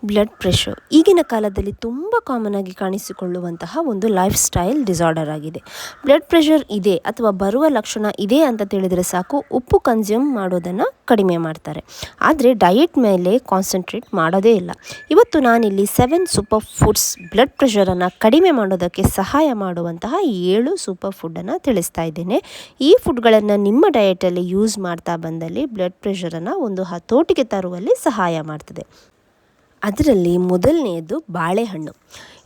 Blood pressure ಈಗಿನ ಕಾಲದಲ್ಲಿ ತುಂಬ ಕಾಮನ್ ಆಗಿ ಕಾಣಿಸಿಕೊಳ್ಳುವಂತಹ ಒಂದು ಲೈಫ್ ಸ್ಟೈಲ್ ಡಿಸಾರ್ಡರ್ ಆಗಿದೆ. ಬ್ಲಡ್ ಪ್ರೆಷರ್ ಇದೆ ಅಥವಾ ಬರುವ ಲಕ್ಷಣ ಇದೆ ಅಂತ ತಿಳಿದರೆ ಸಾಕು, ಉಪ್ಪು ಕನ್ಸ್ಯೂಮ್ ಮಾಡೋದನ್ನು ಕಡಿಮೆ ಮಾಡ್ತಾರೆ. ಆದರೆ ಡಯೆಟ್ ಮೇಲೆ ಕಾನ್ಸಂಟ್ರೇಟ್ ಮಾಡೋದೇ ಇಲ್ಲ. ಇವತ್ತು ನಾನಿಲ್ಲಿ 7 ಸೂಪರ್ ಫುಡ್ಸ್ ಬ್ಲಡ್ ಪ್ರೆಷರನ್ನು ಕಡಿಮೆ ಮಾಡೋದಕ್ಕೆ ಸಹಾಯ ಮಾಡುವಂತಹ 7 ಸೂಪರ್ ಫುಡ್ಡನ್ನು ತಿಳಿಸ್ತಾ ಇದ್ದೇನೆ. ಈ ಫುಡ್ಗಳನ್ನು ನಿಮ್ಮ ಡಯೆಟಲ್ಲಿ ಯೂಸ್ ಮಾಡ್ತಾ ಬಂದಲ್ಲಿ ಬ್ಲಡ್ ಪ್ರೆಷರನ್ನು ಒಂದು ಹತೋಟಿಗೆ ತರುವಲ್ಲಿ ಸಹಾಯ ಮಾಡ್ತದೆ. ಅದರಲ್ಲಿ ಮೊದಲನೆಯದು ಬಾಳೆಹಣ್ಣು.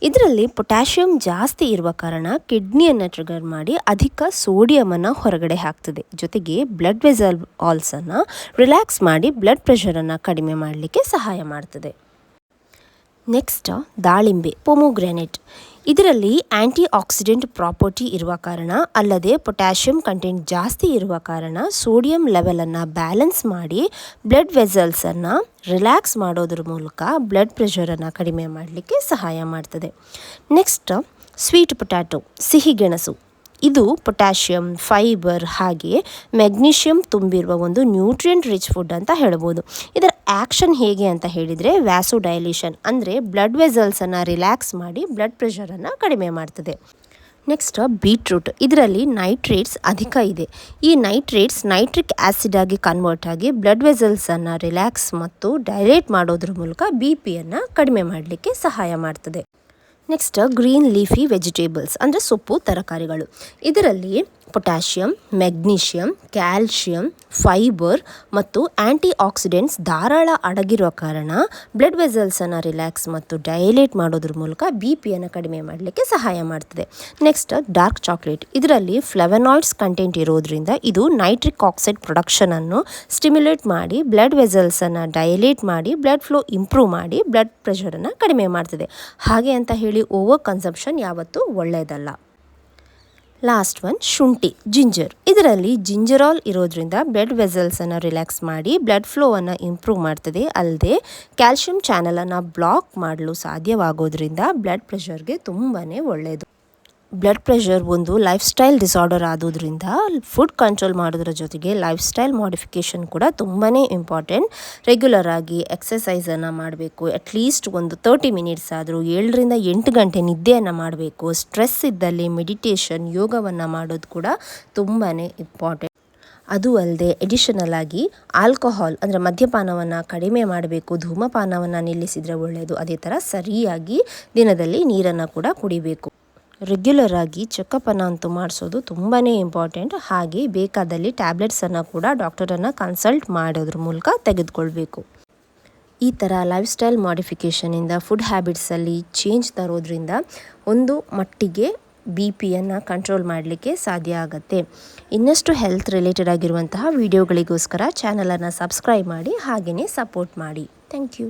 ಇದರಲ್ಲಿ ಪೊಟ್ಯಾಷಿಯಂ ಜಾಸ್ತಿ ಇರುವ ಕಾರಣ ಕಿಡ್ನಿಯನ್ನು ಟ್ರಿಗರ್ ಮಾಡಿ ಅಧಿಕ ಸೋಡಿಯಮನ್ನು ಹೊರಗಡೆ ಹಾಕ್ತದೆ. ಜೊತೆಗೆ ಬ್ಲಡ್ ವೆಸಲ್ ವಾಲ್ಸನ್ನು ರಿಲ್ಯಾಕ್ಸ್ ಮಾಡಿ ಬ್ಲಡ್ ಪ್ರೆಷರನ್ನು ಕಡಿಮೆ ಮಾಡಲಿಕ್ಕೆ ಸಹಾಯ ಮಾಡ್ತದೆ. ನೆಕ್ಸ್ಟ್ ದಾಳಿಂಬೆ, ಪೊಮೊಗ್ರಾನೇಟ್. ಇದರಲ್ಲಿ ಆ್ಯಂಟಿ ಆಕ್ಸಿಡೆಂಟ್ ಪ್ರಾಪರ್ಟಿ ಇರುವ ಕಾರಣ, ಅಲ್ಲದೆ ಪೊಟ್ಯಾಷಿಯಂ ಕಂಟೆಂಟ್ ಜಾಸ್ತಿ ಇರುವ ಕಾರಣ ಸೋಡಿಯಂ ಲೆವೆಲನ್ನು ಬ್ಯಾಲೆನ್ಸ್ ಮಾಡಿ ಬ್ಲಡ್ ವೆಸಲ್ಸನ್ನು ರಿಲ್ಯಾಕ್ಸ್ ಮಾಡೋದ್ರ ಮೂಲಕ ಬ್ಲಡ್ ಪ್ರೆಷರನ್ನು ಕಡಿಮೆ ಮಾಡಲಿಕ್ಕೆ ಸಹಾಯ ಮಾಡ್ತದೆ. ನೆಕ್ಸ್ಟ್ ಸ್ವೀಟ್ ಪೊಟ್ಯಾಟೊ, ಸಿಹಿಗೆಣಸು. ಇದು ಪೊಟ್ಯಾಷಿಯಂ, ಫೈಬರ್ ಹಾಗೆ ಮೆಗ್ನೀಷಿಯಂ ತುಂಬಿರುವ ಒಂದು ನ್ಯೂಟ್ರಿಯೆಂಟ್ ರಿಚ್ ಫುಡ್ ಅಂತ ಹೇಳ್ಬೋದು. ಇದರ ಆ್ಯಕ್ಷನ್ ಹೇಗೆ ಅಂತ ಹೇಳಿದರೆ ವ್ಯಾಸೋಡೈಲೇಷನ್, ಅಂದರೆ ಬ್ಲಡ್ ವೆಸಲ್ಸನ್ನು ರಿಲ್ಯಾಕ್ಸ್ ಮಾಡಿ ಬ್ಲಡ್ ಪ್ರೆಷರನ್ನು ಕಡಿಮೆ ಮಾಡ್ತದೆ. Next beetroot. ಇದರಲ್ಲಿ ನೈಟ್ರೇಟ್ಸ್ ಅಧಿಕ ಇದೆ. ಈ ನೈಟ್ರೇಟ್ಸ್ ನೈಟ್ರಿಕ್ ಆ್ಯಸಿಡ್ ಆಗಿ ಕನ್ವರ್ಟ್ ಆಗಿ ಬ್ಲಡ್ ವೆಸಲ್ಸನ್ನು ರಿಲ್ಯಾಕ್ಸ್ ಮತ್ತು ಡೈಲೇಟ್ ಮಾಡೋದ್ರ ಮೂಲಕ BP-ಯನ್ನು ಕಡಿಮೆ ಮಾಡಲಿಕ್ಕೆ ಸಹಾಯ ಮಾಡ್ತದೆ. ನೆಕ್ಸ್ಟ್ ಗ್ರೀನ್ ಲೀಫಿ ವೆಜಿಟೇಬಲ್ಸ್, ಅಂದರೆ ಸೊಪ್ಪು ತರಕಾರಿಗಳು. ಇದರಲ್ಲಿ ಪೊಟ್ಯಾಷಿಯಂ, ಮೆಗ್ನೀಷಿಯಂ, ಕ್ಯಾಲ್ಶಿಯಂ, ಫೈಬರ್ ಮತ್ತು ಆ್ಯಂಟಿ ಆಕ್ಸಿಡೆಂಟ್ಸ್ ಧಾರಾಳ ಅಡಗಿರೋ ಕಾರಣ ಬ್ಲಡ್ ವೆಸಲ್ಸನ್ನು ರಿಲ್ಯಾಕ್ಸ್ ಮತ್ತು ಡೈಲೇಟ್ ಮಾಡೋದ್ರ ಮೂಲಕ BP-ಯನ್ನು ಕಡಿಮೆ ಮಾಡಲಿಕ್ಕೆ ಸಹಾಯ ಮಾಡ್ತದೆ. Next dark chocolate. ಇದರಲ್ಲಿ ಫ್ಲೆವನಾಯ್ಡ್ಸ್ ಕಂಟೆಂಟ್ ಇರೋದ್ರಿಂದ ಇದು ನೈಟ್ರಿಕ್ ಆಕ್ಸೈಡ್ ಪ್ರೊಡಕ್ಷನನ್ನು ಸ್ಟಿಮ್ಯುಲೇಟ್ ಮಾಡಿ ಬ್ಲಡ್ ವೆಸಲ್ಸನ್ನು ಡೈಲೇಟ್ ಮಾಡಿ ಬ್ಲಡ್ ಫ್ಲೋ ಇಂಪ್ರೂವ್ ಮಾಡಿ ಬ್ಲಡ್ ಪ್ರೆಷರನ್ನು ಕಡಿಮೆ ಮಾಡ್ತದೆ. ಹಾಗೆ ಅಂತ ಹೇಳಿ ಓವರ್ ಕನ್ಸಂಪ್ಷನ್ ಯಾವತ್ತೂ ಒಳ್ಳೆಯದಲ್ಲ. ಲಾಸ್ಟ್ ಒನ್ ಶುಂಠಿ, ಜಿಂಜರ್. ಇದರಲ್ಲಿ ಜಿಂಜರಾಲ್ ಇರೋದ್ರಿಂದ ಬ್ಲಡ್ ವೆಸಲ್ಸನ್ನು ರಿಲ್ಯಾಕ್ಸ್ ಮಾಡಿ ಬ್ಲಡ್ ಫ್ಲೋವನ್ನು ಇಂಪ್ರೂವ್ ಮಾಡ್ತದೆ. ಅಲ್ಲದೆ ಕ್ಯಾಲ್ಶಿಯಂ ಚಾನಲನ್ನು ಬ್ಲಾಕ್ ಮಾಡಲು ಸಾಧ್ಯವಾಗೋದ್ರಿಂದ ಬ್ಲಡ್ ಪ್ರೆಷರ್ಗೆ ತುಂಬಾ ಒಳ್ಳೆಯದು. ಬ್ಲಡ್ ಪ್ರೆಷರ್ ಒಂದು ಲೈಫ್ ಸ್ಟೈಲ್ ಡಿಸಾರ್ಡರ್ ಆಗೋದ್ರಿಂದ ಫುಡ್ ಕಂಟ್ರೋಲ್ ಮಾಡೋದ್ರ ಜೊತೆಗೆ ಲೈಫ್ ಸ್ಟೈಲ್ ಮಾಡಿಫಿಕೇಷನ್ ಕೂಡ ತುಂಬಾ ಇಂಪಾರ್ಟೆಂಟ್. ರೆಗ್ಯುಲರ್ ಆಗಿ ಎಕ್ಸಸೈಸನ್ನು ಮಾಡಬೇಕು. ಅಟ್ಲೀಸ್ಟ್ ಒಂದು 30 ಮಿನಿಟ್ಸ್ ಆದರೂ 7 ರಿಂದ 8 ಗಂಟೆ ನಿದ್ದೆಯನ್ನು ಮಾಡಬೇಕು. ಸ್ಟ್ರೆಸ್ ಇದ್ದಲ್ಲಿ ಮೆಡಿಟೇಷನ್, ಯೋಗವನ್ನು ಮಾಡೋದು ಕೂಡ ತುಂಬಾ ಇಂಪಾರ್ಟೆಂಟ್. ಅದು ಅಲ್ಲದೆ ಎಡಿಷನಲ್ ಆಗಿ ಆಲ್ಕೋಹಾಲ್, ಅಂದರೆ ಮದ್ಯಪಾನವನ್ನು ಕಡಿಮೆ ಮಾಡಬೇಕು. ಧೂಮಪಾನವನ್ನು ನಿಲ್ಲಿಸಿದರೆ ಒಳ್ಳೆಯದು. ಅದೇ ಥರ ಸರಿಯಾಗಿ ದಿನದಲ್ಲಿ ನೀರನ್ನು ಕೂಡ ಕುಡಿಬೇಕು. ರೆಗ್ಯುಲರ್ ಆಗಿ ಚೆಕಪ್ಪನ್ನು ಅಂತೂ ಮಾಡಿಸೋದು ತುಂಬಾ ಇಂಪಾರ್ಟೆಂಟ್. ಹಾಗೆ ಬೇಕಾದಲ್ಲಿ ಟ್ಯಾಬ್ಲೆಟ್ಸನ್ನು ಕೂಡ ಡಾಕ್ಟರನ್ನು ಕನ್ಸಲ್ಟ್ ಮಾಡೋದ್ರ ಮೂಲಕ ತೆಗೆದುಕೊಳ್ಬೇಕು. ಈ ಥರ ಲೈಫ್ ಸ್ಟೈಲ್ ಮಾಡಿಫಿಕೇಷನಿಂದ ಫುಡ್ ಹ್ಯಾಬಿಟ್ಸಲ್ಲಿ ಚೇಂಜ್ ತರೋದ್ರಿಂದ ಒಂದು ಮಟ್ಟಿಗೆ BP-ಯನ್ನು ಕಂಟ್ರೋಲ್ ಮಾಡಲಿಕ್ಕೆ ಸಾಧ್ಯ ಆಗುತ್ತೆ. ಇನ್ನಷ್ಟು ಹೆಲ್ತ್ ರಿಲೇಟೆಡ್ ಆಗಿರುವಂತಹ ವಿಡಿಯೋಗಳಿಗೋಸ್ಕರ ಚಾನಲನ್ನು ಸಬ್ಸ್ಕ್ರೈಬ್ ಮಾಡಿ, ಹಾಗೆಯೇ ಸಪೋರ್ಟ್ ಮಾಡಿ. Thank you.